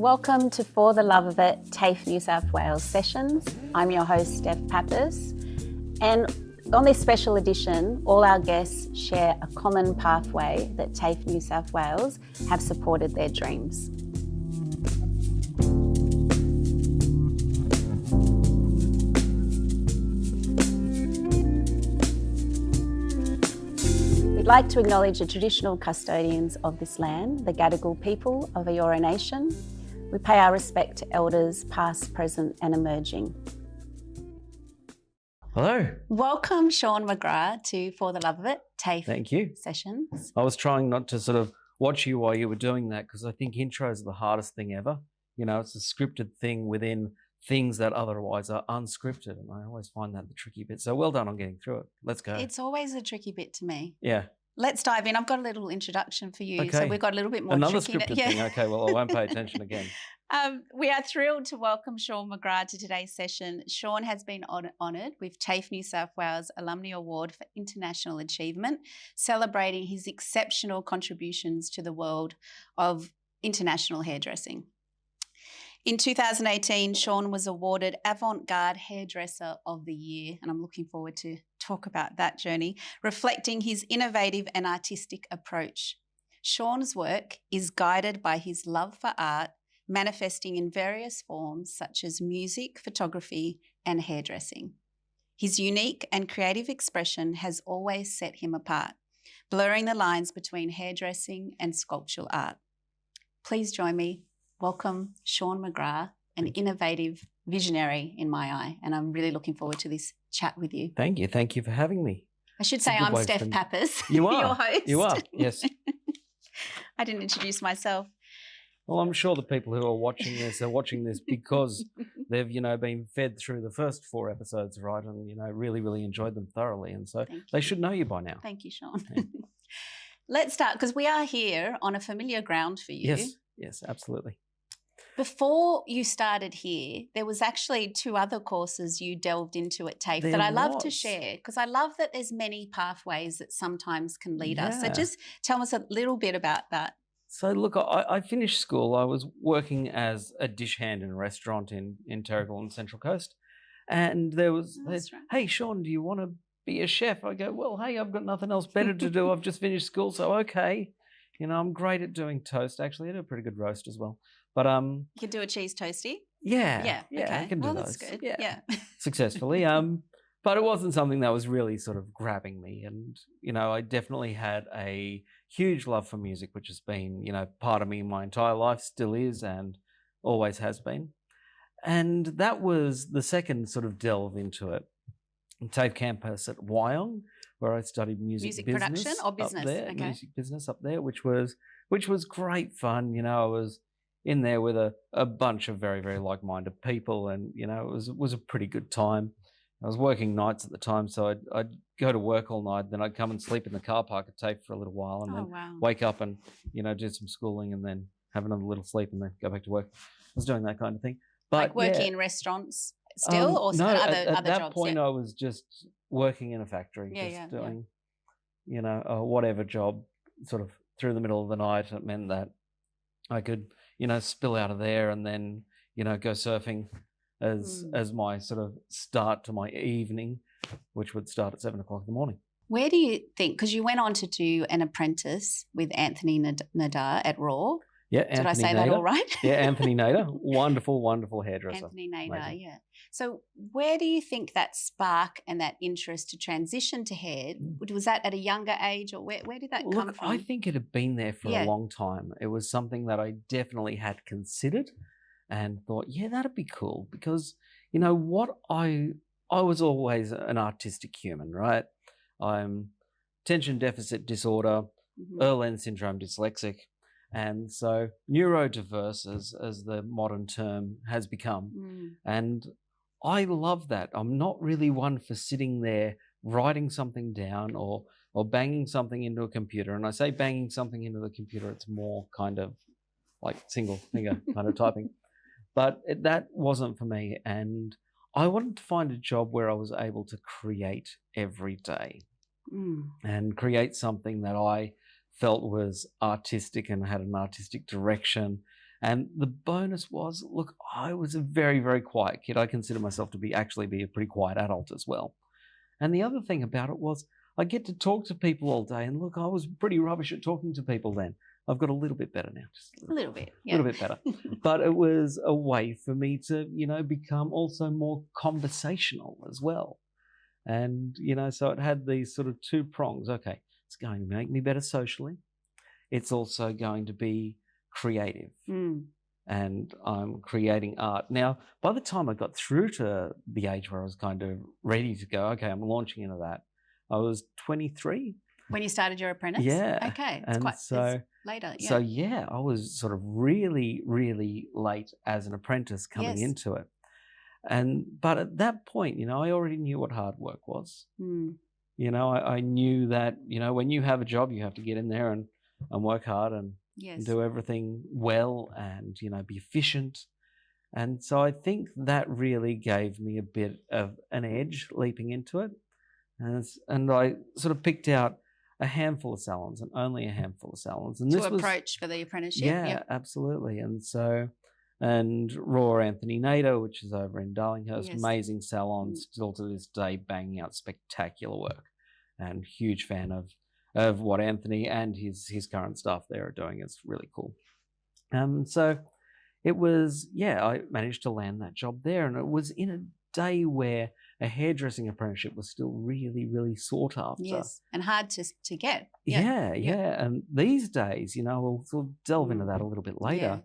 Welcome to For the Love of It, Tafe New South Wales sessions. I'm your host, Steph Pappas, and on this special edition, all our guests share a common pathway that Tafe New South Wales have supported their dreams. We'd like to acknowledge the traditional custodians of this land, the Gadigal people of Eora Nation. We pay our respect to elders past, present and emerging. Hello. Welcome, Shaun McGrath, to For the Love of It, Tafe Thank you. sessions. I was trying not to sort of watch you while you were doing that because I think intros are the hardest thing ever. You know, it's a scripted thing within things that otherwise are unscripted, and I always find that the tricky bit. So well done on getting through it. Let's go. It's always a tricky bit to me. Yeah. Let's dive in. I've got a little introduction for you. Okay. So we've got a little bit more Another tricky. scripted thing. Okay, well, I won't pay attention again. We are thrilled to welcome Shaun McGrath to today's session. Shaun has been honoured with Tafe New South Wales Alumni Award for International Achievement, celebrating his exceptional contributions to the world of international hairdressing. In 2018, Shaun was awarded Avant-Garde Hairdresser of the Year, and I'm looking forward to talk about that journey, reflecting his innovative and artistic approach. Shaun's work is guided by his love for art, manifesting in various forms such as music, photography, and hairdressing. His unique and creative expression has always set him apart, blurring the lines between hairdressing and sculptural art. Please join me. Welcome, Shaun McGrath, an innovative visionary in my eye, and I'm really looking forward to this chat with you. Thank you. Thank you for having me. I should say I'm Steph Pappas, You are. your host. You are, yes. I didn't introduce myself. Well, I'm sure the people who are watching this because they've, been fed through the first 4 episodes, right, and, really, really enjoyed them thoroughly, and so they should know you by now. Thank you, Shaun. Yeah. Let's start, because we are here on a familiar ground for you. Yes, absolutely. Before you started here, there was actually 2 other courses you delved into at Tafe that I love to share, because I love that there's many pathways that sometimes can lead us. So just tell us a little bit about that. So look, I finished school. I was working as a dish hand in a restaurant in Terrigal on the Central Coast. And there was, hey, Shaun, do you want to be a chef? I go, well, hey, I've got nothing else better to do. I've just finished school, so okay. I'm great at doing toast. Actually, I do a pretty good roast as well. But you can do a cheese toasty? Yeah, okay. I can do those. That's good. Yeah. Successfully. But it wasn't something that was really sort of grabbing me. And, I definitely had a huge love for music, which has been, part of me my entire life, still is, and always has been. And that was the second sort of delve into it. Tafe campus at Wyong, where I studied music business production or business? Up there, okay. Music business up there, which was great fun. I was in there with a bunch of very, very like-minded people, and it was a pretty good time. I was working nights at the time, so I'd go to work all night, then I'd come and sleep in the car park at Tafe for a little while, and then wake up and do some schooling, and then have another little sleep, and then go back to work. I was doing that kind of thing. But like working in restaurants still, or no, other at jobs? At that point, I was just working in a factory, doing whatever job, sort of through the middle of the night. It meant that I could spill out of there and then go surfing as my sort of start to my evening, which would start at 7 o'clock in the morning. Where do you think, because you went on to do an apprentice with Anthony Nadar at Raw. Yeah, Did I say that all right? Yeah, Anthony Nader, wonderful hairdresser. Anthony Nader, yeah. So where do you think that spark and that interest to transition to hair, was that at a younger age, or where did that come from? I think it had been there for a long time. It was something that I definitely had considered and thought, yeah, that'd be cool, because what I was always an artistic human, right? I'm attention deficit disorder, Erlen syndrome, dyslexic. And so neurodiverse, as the modern term has become. And I love that. I'm not really one for sitting there writing something down or banging something into a computer. And I say banging something into the computer, it's more kind of like single finger kind of typing. But that wasn't for me. And I wanted to find a job where I was able to create every day and create something that I felt was artistic and had an artistic direction And the bonus was, look, I was a very, very quiet kid. I consider myself to be a pretty quiet adult as well. And the other thing about it was I get to talk to people all day. And look, I was pretty rubbish at talking to people then. I've got a little bit better now. Just a little bit. Yeah. A little bit better. But it was a way for me to, become also more conversational as well. And, so it had these sort of two prongs. Okay, it's going to make me better socially. It's also going to be creative. And I'm creating art. Now, by the time I got through to the age where I was kind of ready to go, okay, I'm launching into that, I was 23. When you started your apprentice? Yeah. Okay. It's later. Yeah. So, yeah, I was sort of really, really late as an apprentice coming into it. But at that point, I already knew what hard work was. I knew that, when you have a job, you have to get in there and work hard and do everything well and, be efficient. And so I think that really gave me a bit of an edge leaping into it. And I sort of picked out a handful of salons and only a handful of salons. And to approach for the apprenticeship? Yeah, absolutely. And Raw Anthony Nader, which is over in Darlinghurst, amazing salon, still to this day banging out spectacular work. And huge fan of what Anthony and his current staff there are doing. It's really cool. So it was, I managed to land that job there, and it was in a day where a hairdressing apprenticeship was still really, really sought after. Yes, and hard to get. Yeah. And these days, we'll sort of delve into that a little bit later.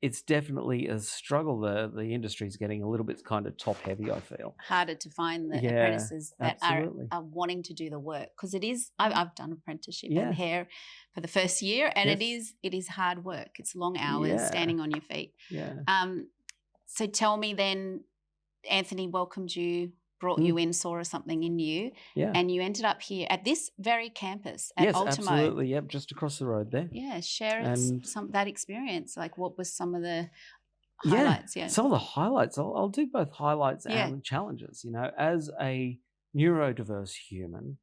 It's definitely a struggle. The industry is getting a little bit kind of top heavy, I feel. Harder to find the apprentices that are wanting to do the work, because it is. I've done apprenticeship in hair for the first year, and it is hard work. It's long hours standing on your feet. Yeah. So tell me then, Anthony welcomed you, brought you in, saw something in you, and you ended up here at this very campus at Ultimo. Absolutely. Yep, just across the road there. Yeah, share that experience. Like, what was some of the highlights? Yeah, some of the highlights. I'll do both highlights and challenges. As a neurodiverse human,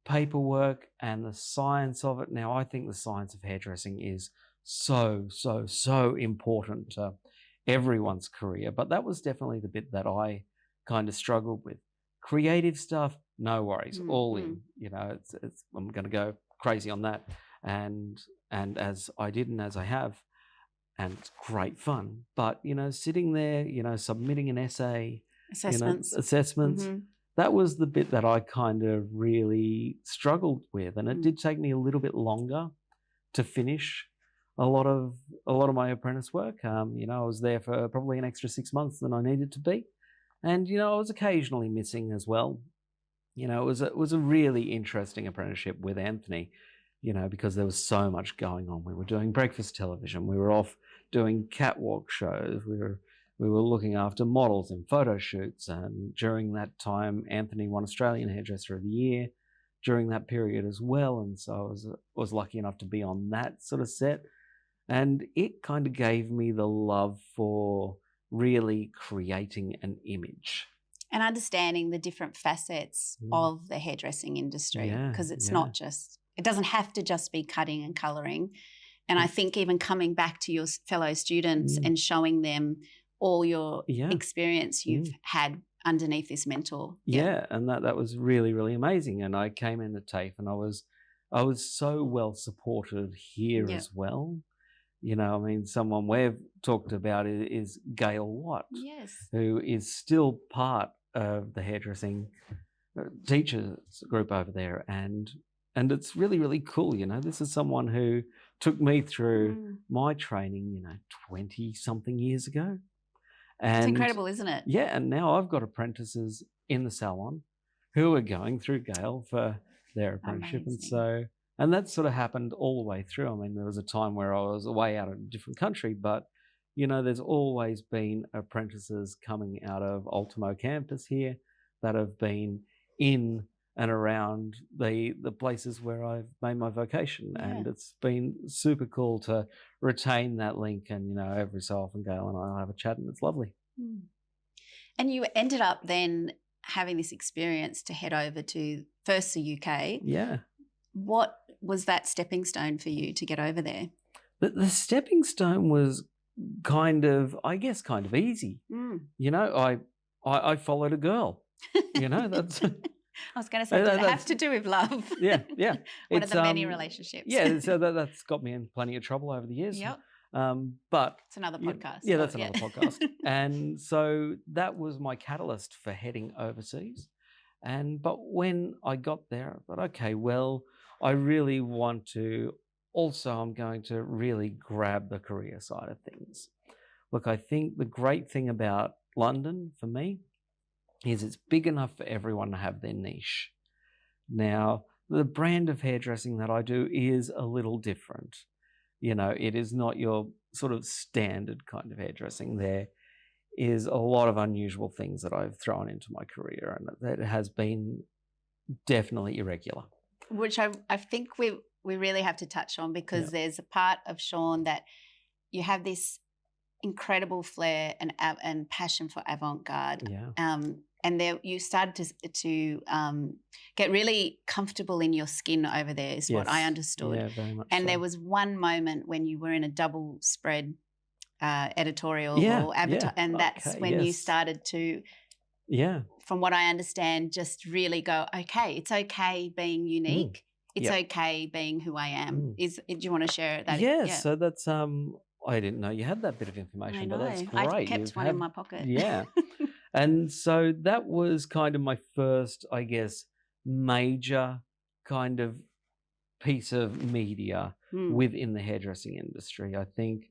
paperwork and the science of it. Now, I think the science of hairdressing is so important to everyone's career, but that was definitely the bit that I kind of struggled with. Creative stuff, no worries, all in. I'm going to go crazy on that, and as I did and as I have, and it's great fun. But sitting there, submitting an essay, assessments, that was the bit that I kind of really struggled with, and it did take me a little bit longer to finish a lot of my apprentice work. I was there for probably an extra 6 months than I needed to be. And, I was occasionally missing as well. It was a really interesting apprenticeship with Anthony, because there was so much going on. We were doing breakfast television. We were off doing catwalk shows. We were looking after models in photo shoots. And during that time, Anthony won Australian Hairdresser of the Year during that period as well. And so I was lucky enough to be on that sort of set. And it kind of gave me the love for really creating an image. And understanding the different facets of the hairdressing industry, because it's not just, it doesn't have to just be cutting and colouring. And I think even coming back to your fellow students and showing them all your experience you've had underneath this mentor. Yeah, and that was really, really amazing. And I came into Tafe and I was so well supported here as well. Someone we've talked about is Gail Watt, who is still part of the hairdressing teachers group over there. And it's really, really cool. This is someone who took me through my training, 20-something years ago. And it's incredible, isn't it? Yeah, and now I've got apprentices in the salon who are going through Gail for their apprenticeship. Amazing. And that sort of happened all the way through. I mean, there was a time where I was away out in a different country, but, there's always been apprentices coming out of Ultimo campus here that have been in and around the places where I've made my vocation. Yeah. And it's been super cool to retain that link. And, every so often Gail and I have a chat and it's lovely. And you ended up then having this experience to head over to first the UK. Yeah. What was that stepping stone for you to get over there? the stepping stone was kind of easy. You know, I followed a girl. You know, that's. I was going to say, does it have to do with love? Yeah. One of the many relationships. Yeah, so that's got me in plenty of trouble over the years. Yep. But it's another podcast. Yeah, that's another podcast. And so that was my catalyst for heading overseas. But when I got there, I thought, okay, well, I really want to. Also, I'm going to really grab the career side of things. Look, I think the great thing about London for me is it's big enough for everyone to have their niche. Now, the brand of hairdressing that I do is a little different. You know, it is not your sort of standard kind of hairdressing. There is a lot of unusual things that I've thrown into my career, and that has been definitely irregular. Which I think we really have to touch on, because there's a part of Shaun that you have this incredible flair and passion for avant-garde. Yeah. And there you started to get really comfortable in your skin over there, is what I understood. Yeah, very much and so. there was one moment when you were in a double spread editorial or advertising, and that's when you started to, from what I understand, just really go, okay, it's okay being unique. It's okay being who I am. Do you want to share that? Yeah, so that's I didn't know you had that bit of information, but that's great. I kept one in my pocket. Yeah. And so that was kind of my first, I guess, major kind of piece of media within the hairdressing industry. I think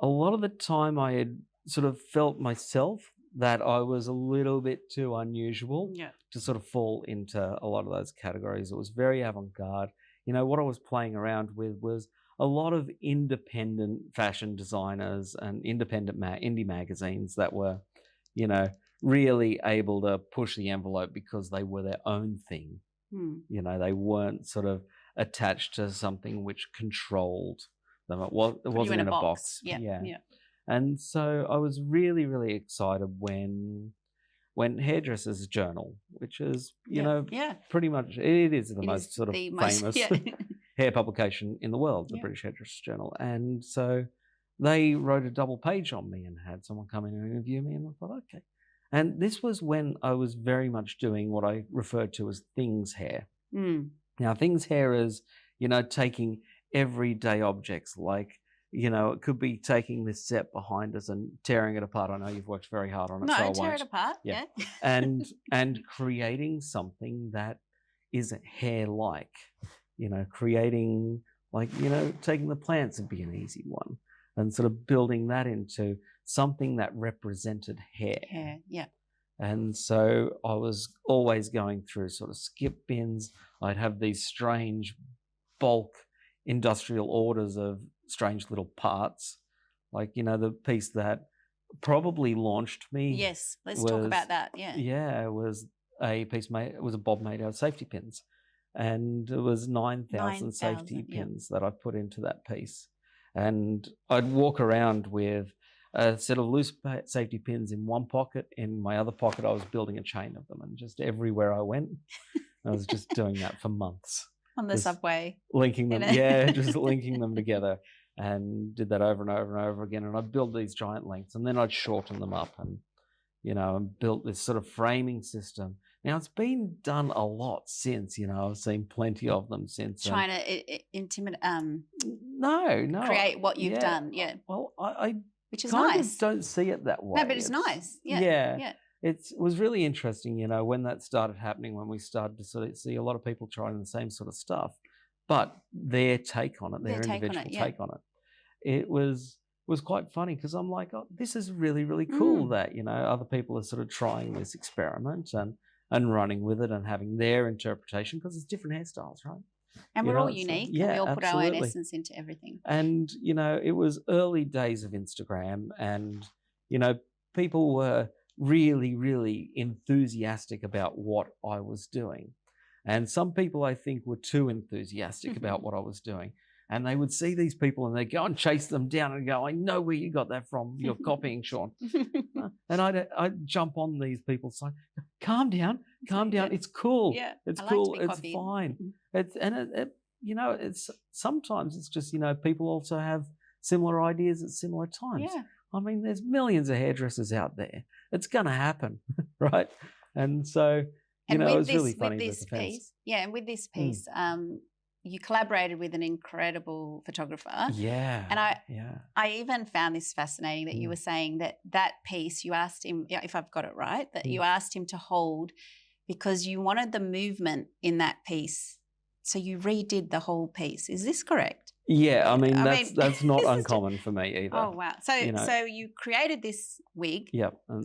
a lot of the time I had sort of felt myself that I was a little bit too unusual to sort of fall into a lot of those categories. It was very avant-garde. You know, what I was playing around with was a lot of independent fashion designers and independent indie magazines that were, you know, really able to push the envelope because they were their own thing. You know, they weren't sort of attached to something which controlled them. It wasn't in a box. Yeah. And so I was really, really excited when Hairdresser's Journal, which is, you know, pretty much, it is the most sort of famous hair publication in the world, the British Hairdresser's Journal. And so they wrote a double page on me and had someone come in and interview me, and I thought, okay. And this was when I was very much doing what I referred to as things hair. Now, things hair is, you know, taking everyday objects like, you know, it could be taking this set behind us and tearing it apart. I know you've worked very hard on it. No, tear it apart. Yeah. and creating something that is hair-like. You know, creating, like, you know, taking the plants would be an easy one, and sort of building that into something that represented hair. Hair, yeah. And so I was always going through sort of skip bins. I'd have these strange bulk industrial orders of strange little parts, like, you know, the piece that probably launched me. Yes, let's talk about that. Yeah, it was a piece made. It was a bob made out of safety pins, and it was 9,000 safety pins that I put into that piece. And I'd walk around with a set of loose safety pins in one pocket. In my other pocket, I was building a chain of them, and just everywhere I went, I was just doing that for months. On the subway. Linking them, just linking them together, and did that over and over and over again. And I'd build these giant lengths, and then I'd shorten them up, and, you know, and built this sort of framing system. Now, it's been done a lot since, you know, I've seen plenty of them since. Trying to intimidate, no. create what you've done, Well, I which is kind nice. of don't see it that way. No, but it's nice. Yeah. It was really interesting, you know, when that started happening, when we started to sort of see a lot of people trying the same sort of stuff, but their take on it, their individual take on it. It was quite funny, because I'm like, oh, this is really, really cool that, you know, other people are sort of trying this experiment and running with it and having their interpretation, because it's different hairstyles, right? And we're all unique. Yeah, and we all put our own absolutely. essence into everything. And, you know, it was early days of Instagram, and, you know, people were really, really enthusiastic about what I was doing. And some people, I think, were too enthusiastic about what I was doing. And they would see these people and they'd go and chase them down and go, I know where you got that from. You're copying Shaun. And I'd jump on these people saying, calm down. It's cool. Yeah, it's I cool. Like to be it's fine. You know, it's sometimes it's just, you know, people also have similar ideas at similar times. Yeah. I mean, there's millions of hairdressers out there. It's going to happen, right? And so, it was really funny with this piece. Yeah, and with this piece, you collaborated with an incredible photographer. Yeah. And I even found this fascinating that you were saying that piece, you asked him, if I've got it right, that you asked him to hold because you wanted the movement in that piece. So you redid the whole piece. Is this correct? Yeah, I mean, that's not uncommon for me either. Oh, wow. So you created this wig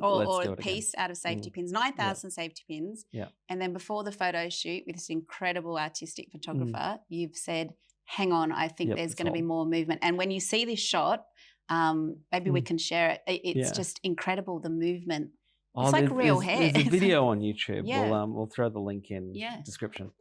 or piece out of safety pins, 9,000 safety pins. Yeah. And then before the photo shoot with this incredible artistic photographer, you've said, hang on, I think there's going to be more movement. And when you see this shot, maybe we can share it. It's just incredible, the movement. It's like real hair. There's a video on YouTube. We'll throw the link in the description.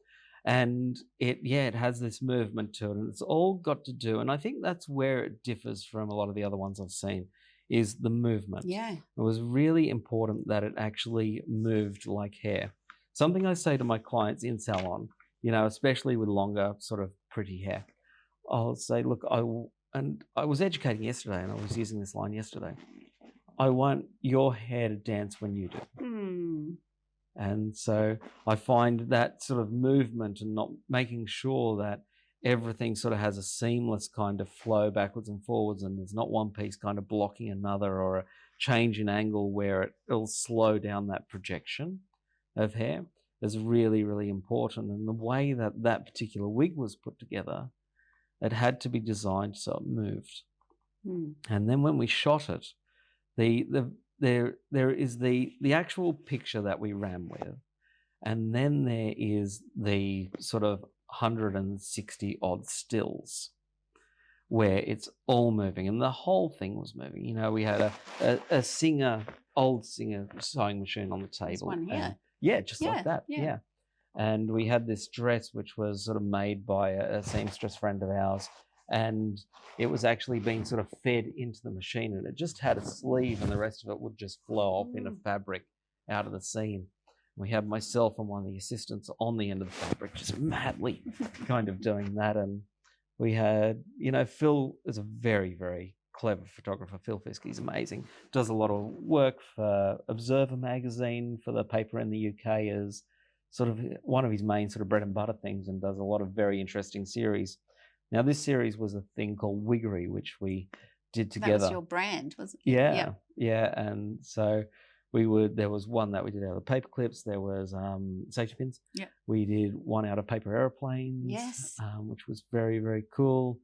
And it has this movement to it, and it's all got to do, and I think that's where it differs from a lot of the other ones I've seen, is the movement. Yeah. It was really important that it actually moved like hair. Something I say to my clients in salon, especially with longer, sort of pretty hair, I'll say, look, I was educating yesterday, and I was using this line yesterday. I want your hair to dance when you do. And so I find that sort of movement and not making sure that everything sort of has a seamless kind of flow backwards and forwards, and there's not one piece kind of blocking another or a change in angle where it'll slow down that projection of hair is really, really important. And the way that that particular wig was put together, it had to be designed so it moved. And then when we shot it, there is the actual picture that we ran with, and then there is the sort of 160 odd stills where it's all moving, and the whole thing was moving. We had a old singer sewing machine on the table. This one here. Like that. Yeah. And we had this dress which was sort of made by a seamstress friend of ours, and it was actually being sort of fed into the machine, and it just had a sleeve, and the rest of it would just flow off in a fabric out of the scene. We had myself and one of the assistants on the end of the fabric just madly kind of doing that. And we had, Phil is a very, very clever photographer. Phil Fiskey's amazing. Does a lot of work for Observer magazine, for the paper in the UK, as sort of one of his main sort of bread and butter things, and does a lot of very interesting series. Now, this series was a thing called Wiggery, which we did together. That was your brand, wasn't it? Yeah. And so there was one that we did out of paper clips. There was safety pins. Yeah. We did one out of paper airplanes. Yes. Which was very, very cool.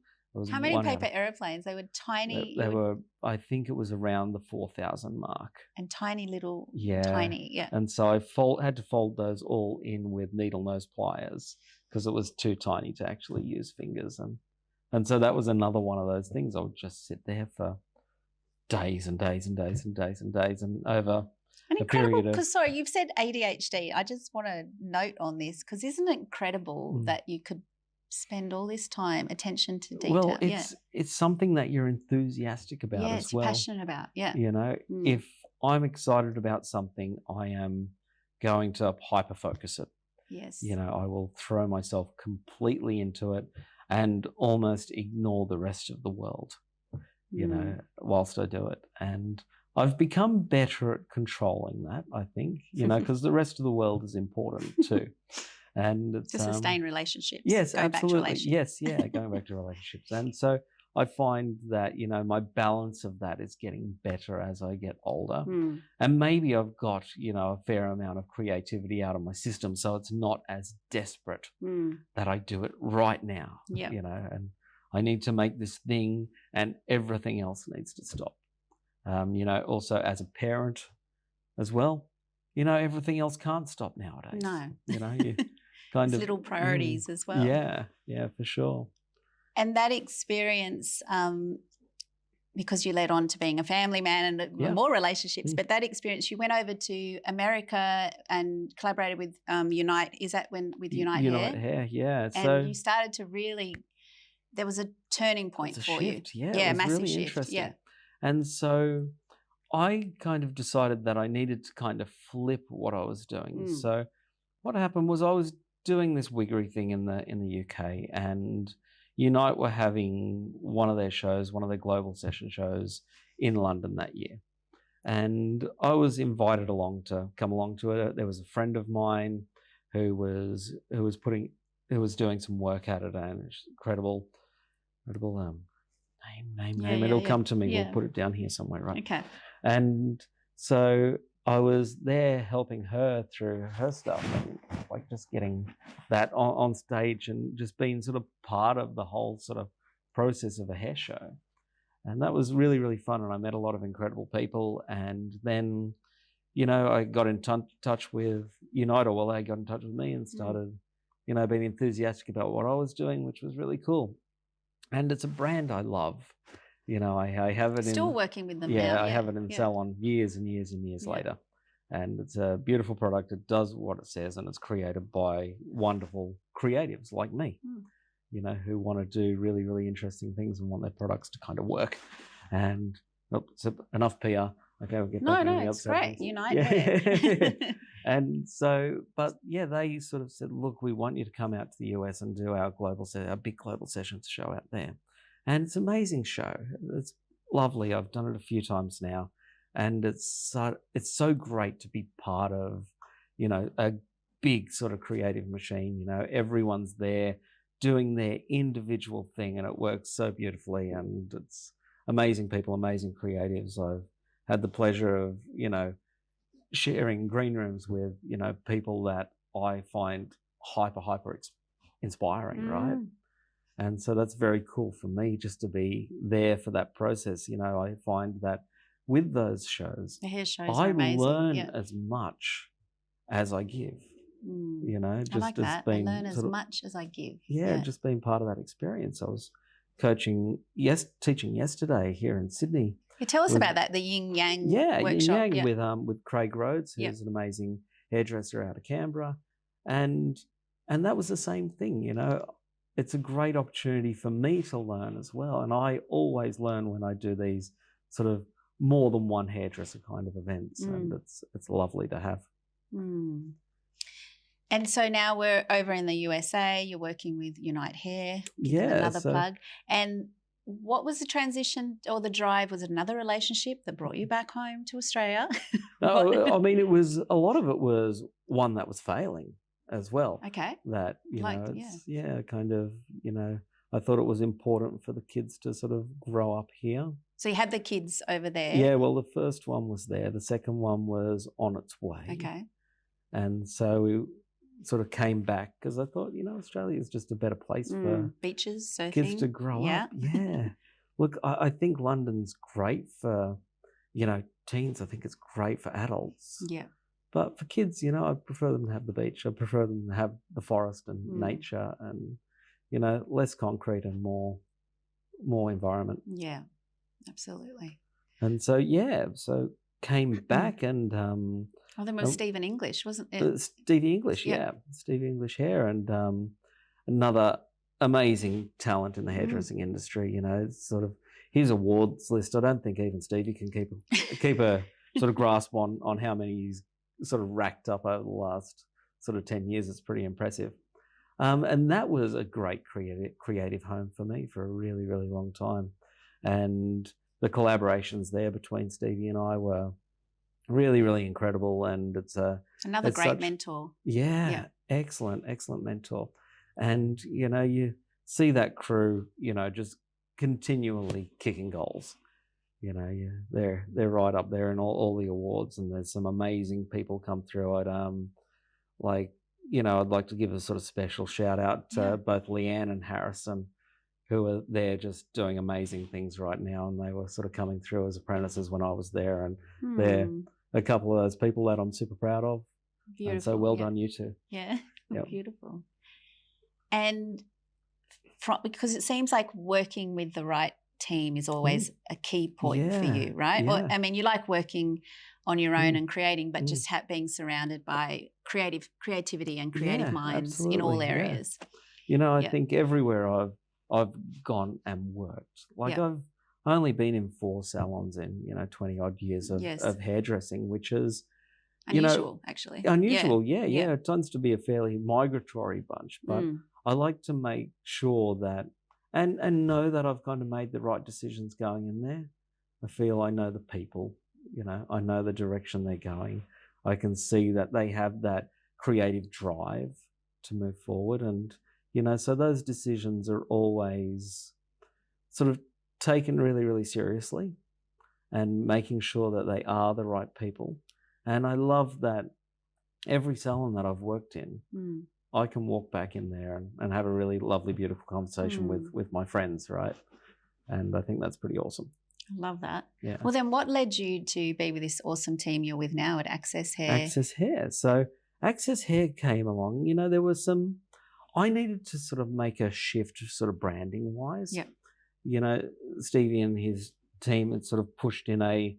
How many paper airplanes? They were tiny. They were, I think it was around the 4,000 mark. And tiny little, tiny. And so I had to fold those all in with needle nose pliers, because it was too tiny to actually use fingers. And so that was another one of those things. I would just sit there for days and days and days and days and days, and over and incredible, because sorry, you've said ADHD. I just want to note on this, because isn't it incredible that you could spend all this time, attention to detail? Well, it's something that you're enthusiastic about as well. Passionate about, If I'm excited about something, I am going to hyper-focus it. Yes. I will throw myself completely into it and almost ignore the rest of the world, whilst I do it. And I've become better at controlling that, I think, because the rest of the world is important too. And it's, to sustain relationships. Yes, going absolutely. Back to relationships. Yes, going back to relationships. And so I find that, my balance of that is getting better as I get older. And maybe I've got, a fair amount of creativity out of my system, so it's not as desperate that I do it right now, and I need to make this thing and everything else needs to stop. Also as a parent as well, everything else can't stop nowadays. No. You kind of little priorities as well. Yeah, for sure. And that experience, because you led on to being a family man and more relationships, but that experience, you went over to America and collaborated with Unite. Is that with Unite Hair? Unite Hair, yeah. And you started to really, there was a turning point for shift, you. Yeah, it was massive really shift. Interesting. Yeah. And so I kind of decided that I needed to kind of flip what I was doing. So what happened was I was doing this wiggery thing in the UK, and Unite were having one of their shows, one of their global session shows in London that year. And I was invited to come along to it. There was a friend of mine who was doing some work at it, and it's incredible name. It'll come to me. Yeah. We'll put it down here somewhere, right? Okay. And so I was there helping her through her stuff, and like just getting that on stage and just being sort of part of the whole sort of process of a hair show. And that was really, really fun. And I met a lot of incredible people. And then, I got in touch with Unite, or well, they got in touch with me and started, being enthusiastic about what I was doing, which was really cool. And it's a brand I love. I have it still working with them now. Yeah, I have it in salon years and years and years later. And it's a beautiful product. It does what it says, and it's created by wonderful creatives like me, who want to do really, really interesting things and want their products to kind of work. And so enough PR. Okay, we'll get back to the it's great. Unite. Yeah. And so, but yeah, they sort of said, look, we want you to come out to the US and do our big global sessions show out there. And it's an amazing show. It's lovely. I've done it a few times now. And it's so great to be part of, a big sort of creative machine. Everyone's there doing their individual thing, and it works so beautifully. And it's amazing people, amazing creatives. I've had the pleasure of, sharing green rooms with, people that I find hyper inspiring, right? And so that's very cool for me just to be there for that process. I find that with those shows, the hair shows I are amazing. learn as much as I give. Just I like as that. being I learn as much as I give. Just being part of that experience. I was teaching yesterday here in Sydney. Tell us about that, the Yin Yang workshop. Yin Yang with Craig Rhodes, who's an amazing hairdresser out of Canberra, and that was the same thing. It's a great opportunity for me to learn as well, and I always learn when I do these sort of more than one hairdresser kind of events, and it's lovely to have. And so now we're over in the USA. You're working with Unite Hair. Another plug. And what was the transition or the drive? Was it another relationship that brought you back home to Australia? No, I mean, a lot of it was one that was failing as well. Okay. That, kind of, I thought it was important for the kids to sort of grow up here. So you had the kids over there? Yeah, well, the first one was there. The second one was on its way. Okay. And so we sort of came back because I thought, Australia is just a better place for beaches, surfing, kids to grow up. Yeah. Look, I think London's great for, teens. I think it's great for adults. Yeah. But for kids, I prefer them to have the beach. I prefer them to have the forest and nature and, less concrete and more environment. Yeah, absolutely. And so, so came back and... then it was Stephen English, wasn't it? Stevie English, Stevie English Hair, and another amazing talent in the hairdressing industry. It's sort of his awards list. I don't think even Stevie can keep a sort of grasp on how many he's sort of racked up over the last sort of 10 years. It's pretty impressive. And that was a great creative home for me for a really, really long time. And the collaborations there between Stevie and I were really, really incredible. And it's another great mentor. Yeah, excellent mentor. And, you see that crew, just continually kicking goals. They're right up there in all the awards, and there's some amazing people come through it. I'd like to give a sort of special shout out to both Leanne and Harrison, who are there just doing amazing things right now. And they were sort of coming through as apprentices when I was there. And they're a couple of those people that I'm super proud of. Beautiful. And so well done, you two. Yeah, beautiful. And because it seems like working with the right team is always a key point for you, right? Yeah. Well, I mean, you like working on your own and creating, but just being surrounded by creativity and creative minds in all areas. I think everywhere I've gone and worked, I've only been in 4 salons in 20 odd years of hairdressing, which is unusual, actually. Unusual, yeah. It tends to be a fairly migratory bunch, but I like to make sure that and know that I've kind of made the right decisions going in there. I feel I know the people, I know the direction they're going. I can see that they have that creative drive to move forward. And, so those decisions are always sort of taken really, really seriously and making sure that they are the right people. And I love that every salon that I've worked in, I can walk back in there and have a really lovely, beautiful conversation with my friends, right? And I think that's pretty awesome. I love that. Yeah. Well, then what led you to be with this awesome team you're with now at Access Hair? Access Hair. So Access Hair came along. There was I needed to sort of make a shift sort of branding wise. Yeah. Stevie and his team had sort of pushed in a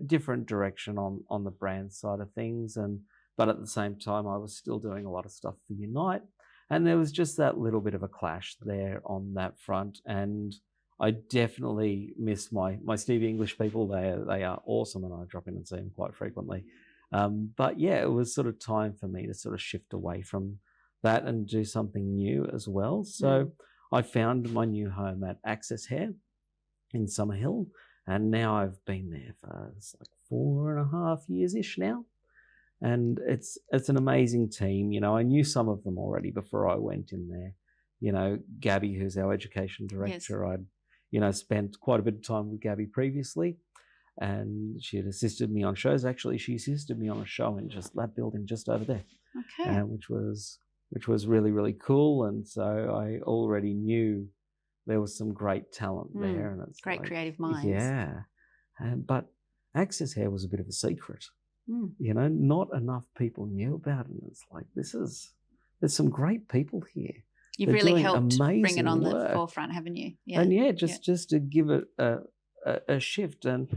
different direction on the brand side of things. But at the same time, I was still doing a lot of stuff for Unite. And there was just that little bit of a clash there on that front. And I definitely miss my Stevie English people. They are awesome, and I drop in and see them quite frequently. But yeah, it was sort of time for me to sort of shift away from that and do something new as well. So I found my new home at Access Hair in Summerhill, and now I've been there for like 4.5 years-ish now. And it's an amazing team. I knew some of them already before I went in there. Gabby, who's our education director, Yes. I'd spent quite a bit of time with Gabby previously, and she had assisted me on shows. Actually, she assisted me on a show in just that building just over there, Okay. which was really, really cool. And so I already knew there was some great talent there, and it's great creative minds. Yeah, but Access Hair was a bit of a secret. Not enough people knew about it. And it's like, there's some great people here. You've really helped bring it on the forefront, haven't you? Yeah. And just to give it a shift. And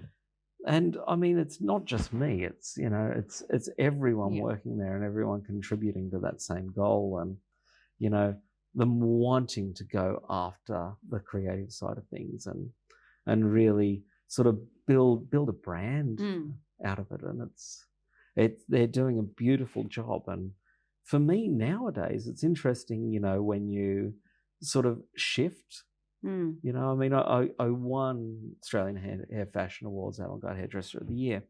I mean, it's not just me. It's it's everyone working there and everyone contributing to that same goal. And them wanting to go after the creative side of things and really sort of build a brand out of it. And they're doing a beautiful job. And for me nowadays, it's interesting, when you sort of shift. I mean, I won Australian Hair Fashion Awards Avant-Garde Hairdresser of the Year,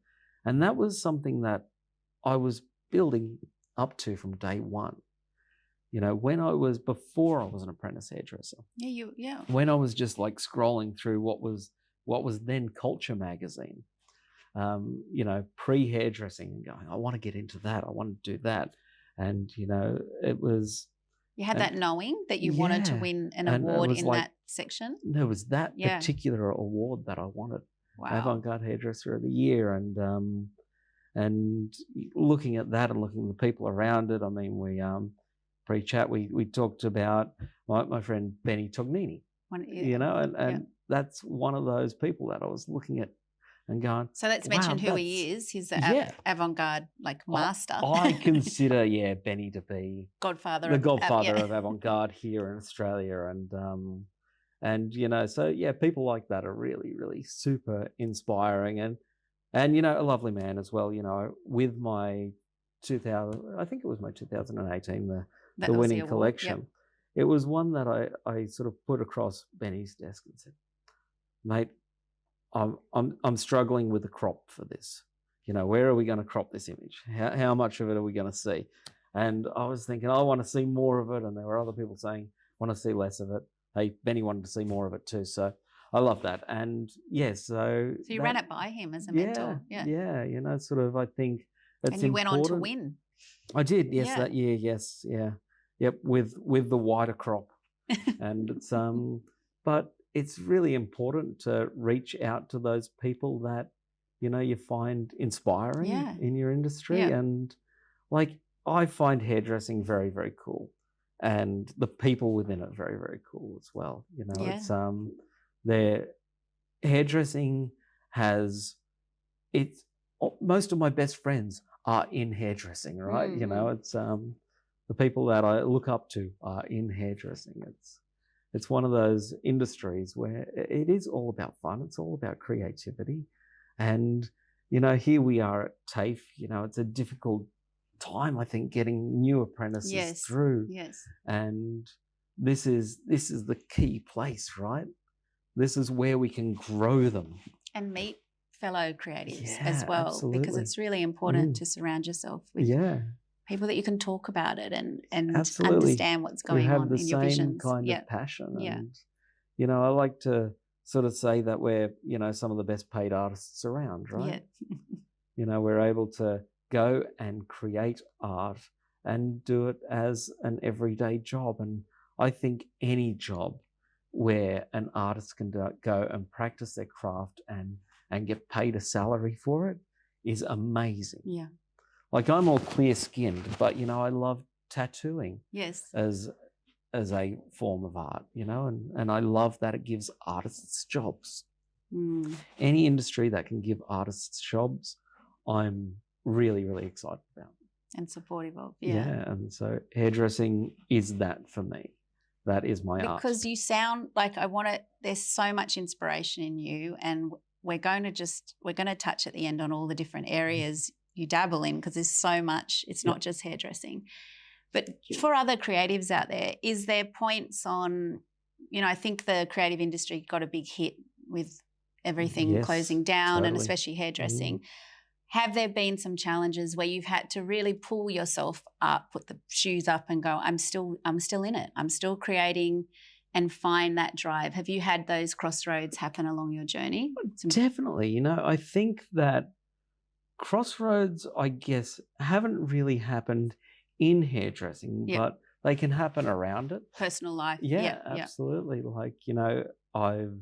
and that was something that I was building up to from day one. Before I was an apprentice hairdresser. Yeah. When I was just like scrolling through what was then Culture magazine, pre-hairdressing, and going, I want to get into that. I want to do that. And, it was... You had that knowing that you wanted to win an award in that section? There was that particular award that I wanted. Wow. Avant-Garde Hairdresser of the Year. And looking at that and looking at the people around it, I mean, we pre-chat, we talked about my friend Benny Tognini, and that's one of those people that I was looking at and going. So let's mention who he is. He's the avant-garde master. I consider Benny to be the godfather of avant-garde here in Australia, and so people like that are really, really super inspiring, and a lovely man as well. With my 2018 the winning collection. It was one that I sort of put across Benny's desk and said, mate, I'm struggling with the crop for this. Where are we going to crop this image? How much of it are we going to see? And I was thinking, I want to see more of it. And there were other people saying, want to see less of it. Hey, Benny wanted to see more of it too. So I love that. And so you ran it by him as a mentor. Yeah. Sort of, I think that's and you important. went on to win. I did, yes, that year, yes, yeah. Yep, with the wider crop. And it's but it's really important to reach out to those people that you find inspiring in your industry. And I find hairdressing very, very cool, and the people within it very, very cool as well. It's their hairdressing most of my best friends are in hairdressing, right? It's the people that I look up to are in hairdressing. It's one of those industries where it is all about fun. It's all about creativity. And, here we are at Tafe, it's a difficult time, I think, getting new apprentices through. Yes. And, this is the key place, right? This is where we can grow them. And meet fellow creatives Yeah, as well, absolutely. because it's really important to surround yourself with people that you can talk about it and absolutely. understand what's going on in your visions. Who have the same kind of passion. And, you know, I like to sort of say that we're, you know, some of the best paid artists around, right? Yeah. You know, we're able to go and create art and do it as an everyday job. And I think any job where an artist can go and practice their craft and get paid a salary for it is amazing. Yeah. Like, I'm all clear-skinned, but, you know, I love tattooing. Yes. As a form of art, you know, and I love that it gives artists jobs. Any industry that can give artists jobs, I'm really, really excited about. And supportive of, Yeah, and so hairdressing is that for me. That is my art. Because you sound like there's so much inspiration in you, and we're going to touch at the end on all the different areas you dabble in, because there's so much. It's not just hairdressing. But for other creatives out there, is there points on, you know, I think the creative industry got a big hit with everything closing down, and especially hairdressing. Have there been some challenges where you've had to really pull yourself up, put the shoes up and go, I'm still in it. I'm still creating, and find that drive? Have you had those crossroads happen along your journey? Definitely. You know, I think that crossroads, I guess, haven't really happened in hairdressing, but they can happen around it. Personal life. Yeah, absolutely. Like, you know, I've,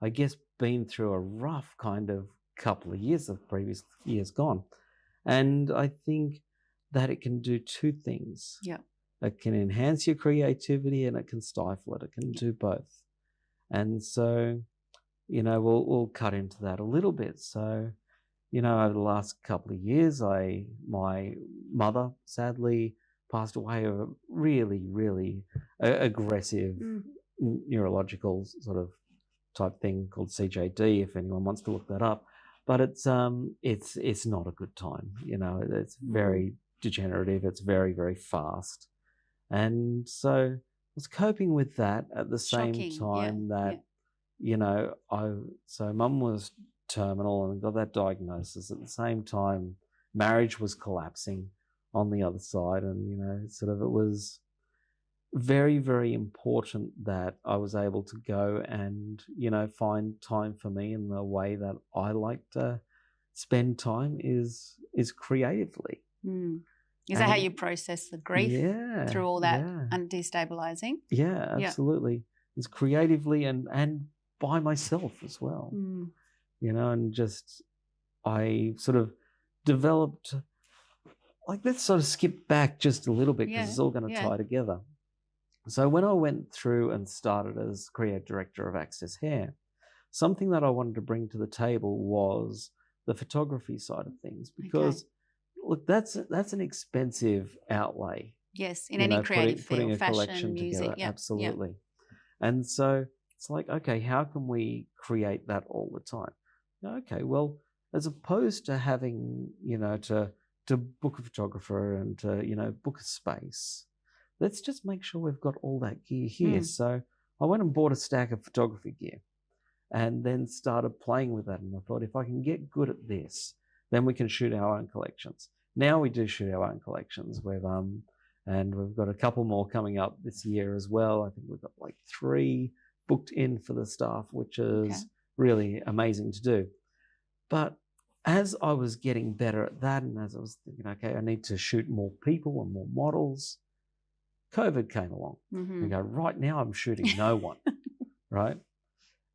I guess, been through a rough kind of couple of years of previous years gone. And I think that it can do two things. Yeah. It can enhance your creativity and it can stifle it. It can do both. And so, you know, we'll cut into that a little bit. So, you know, over the last couple of years, my mother sadly passed away of a really, really aggressive neurological sort of type thing called CJD, if anyone wants to look that up. But it's not a good time. You know, it's very degenerative. It's very, very fast. And so I was coping with that at the same time you know, so mum was terminal and got that diagnosis. At the same time, marriage was collapsing on the other side. And, you know, sort of it was very, very important that I was able to go and, you know, find time for me. And the way that I like to spend time is creatively. Is that how you process the grief through all that and destabilizing? Yeah, absolutely. It's creatively and by myself as well. You know, and just I sort of developed, like, let's sort of skip back just a little bit because it's all going to tie together. So when I went through and started as creative director of Access Hair, something that I wanted to bring to the table was the photography side of things, because look, that's an expensive outlay. Yes, in any creative putting field, a fashion, collection music, together, absolutely. And so it's like, okay, how can we create that all the time? Okay, well, as opposed to having, you know, to book a photographer and to, you know, book a space, let's just make sure we've got all that gear here. So I went and bought a stack of photography gear and then started playing with that. And I thought, if I can get good at this, then we can shoot our own collections. Now we do shoot our own collections. And we've got a couple more coming up this year as well. I think we've got like 3 booked in for the staff, which is really amazing to do. But as I was getting better at that, and as I was thinking, okay, I need to shoot more people and more models, COVID came along. I go, right now I'm shooting no one, right?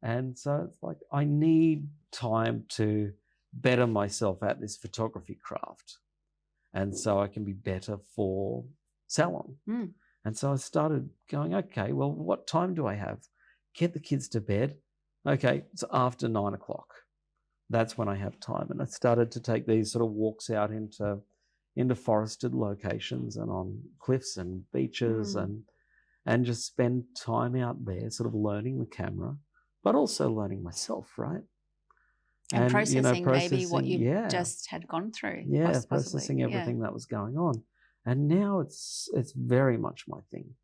And so it's like, I need time to better myself at this photography craft. And so I can be better for salon. And so I started going, okay, well, what time do I have? Get the kids to bed. Okay, it's after 9 o'clock. That's when I have time. And I started to take these sort of walks out into forested locations and on cliffs and beaches and just spend time out there sort of learning the camera, but also learning myself, right? And processing, maybe what you just had gone through. Yeah, processing everything that was going on. And now it's very much my thing.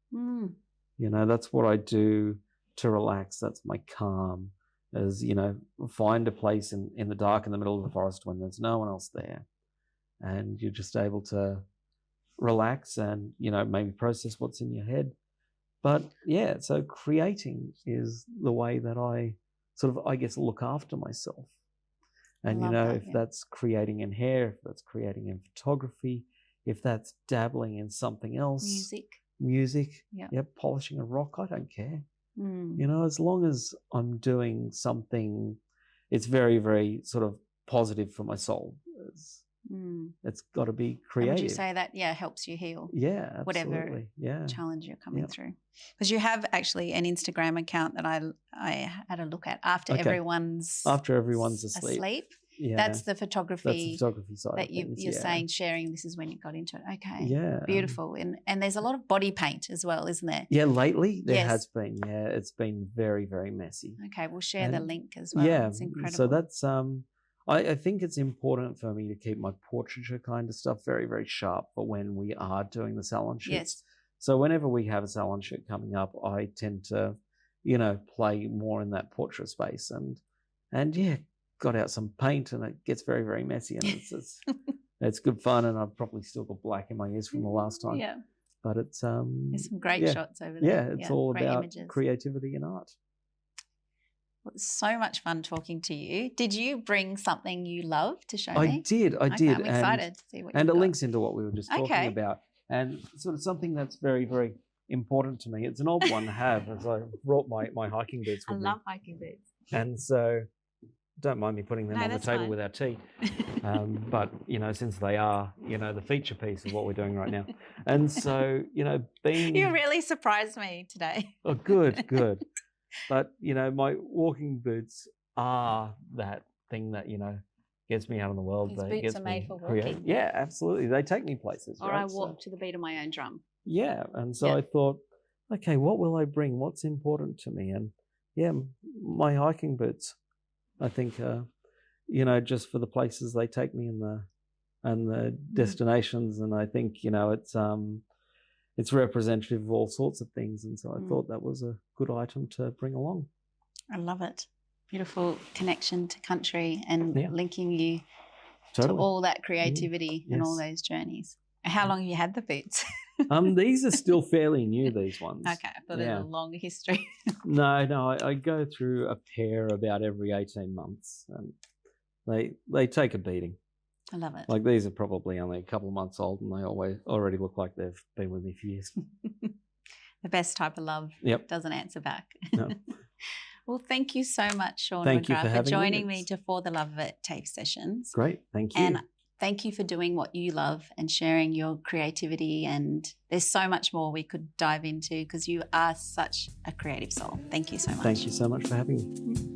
You You know, that's what I do to relax. That's my calm, is, you know, find a place in the dark in the middle of the forest when there's no one else there. And you're just able to relax and, you know, maybe process what's in your head. But yeah, so creating is the way that I sort of, I guess, look after myself. And, you know, if that's creating in hair, if that's creating in photography, if that's dabbling in something else. Music. Yeah, polishing a rock, I don't care. You know, as long as I'm doing something, it's very, very sort of positive for my soul. It's got to be creative. And would you say that, helps you heal? Yeah, absolutely. Whatever challenge you're coming Yep. through. Because you have actually an Instagram account that I had a look at after everyone's asleep. Yeah, that's the photography. That's the photography side that of things, you're saying sharing. This is when you got into it. Okay. Yeah. Beautiful. And there's a lot of body paint as well, isn't there? Yeah, lately there has been. Yeah, it's been very, very messy. Okay, we'll share the link as well. Yeah, it's incredible. So that's I think it's important for me to keep my portraiture kind of stuff very, very sharp for when we are doing the salon shoots. Yes. So whenever we have a salon shoot coming up, I tend to, you know, play more in that portrait space and yeah, got out some paint and it gets very, very messy and it's good fun, and I've probably still got black in my ears from the last time. Yeah. But it's there's some great shots over there. Yeah, it's all about creativity and art. Well, it's so much fun talking to you. Did you bring something you love to show me? I did. I'm excited to see what and you've it got. links into what we were just talking about, and sort of something that's very, very important to me. It's an old one to have, as I brought my hiking boots with me. I love hiking boots. And so don't mind me putting them on the table with our tea. But, you know, since they are, you know, the feature piece of what we're doing right now. And so, you know, You really surprised me today. Oh, good. But, you know, my walking boots are that thing that, you know, gets me out in the world. These boots are made for walking. Yeah, absolutely. They take me places. Or I walk to the beat of my own drum. Yeah. And so I thought, okay, what will I bring? What's important to me? And yeah, my hiking boots, I think, you know, just for the places they take me and the destinations. And I think, you know, it's representative of all sorts of things. And so I thought that was a good item to bring along. I love it. Beautiful connection to country and linking you to all that creativity and all those journeys. How long have you had the boots? These are still fairly new, these ones. Okay, I thought there's a long history. No, I go through a pair about every 18 months and they take a beating. I love it. Like these are probably only a couple of months old and they already look like they've been with me for years. The best type of love doesn't answer back. No. Well, thank you so much, Shaun McGrath, for joining me to For the Love of It Tafe sessions. Great, thank you. And thank you for doing what you love and sharing your creativity. And there's so much more we could dive into because you are such a creative soul. Thank you so much. Thank you so much for having me.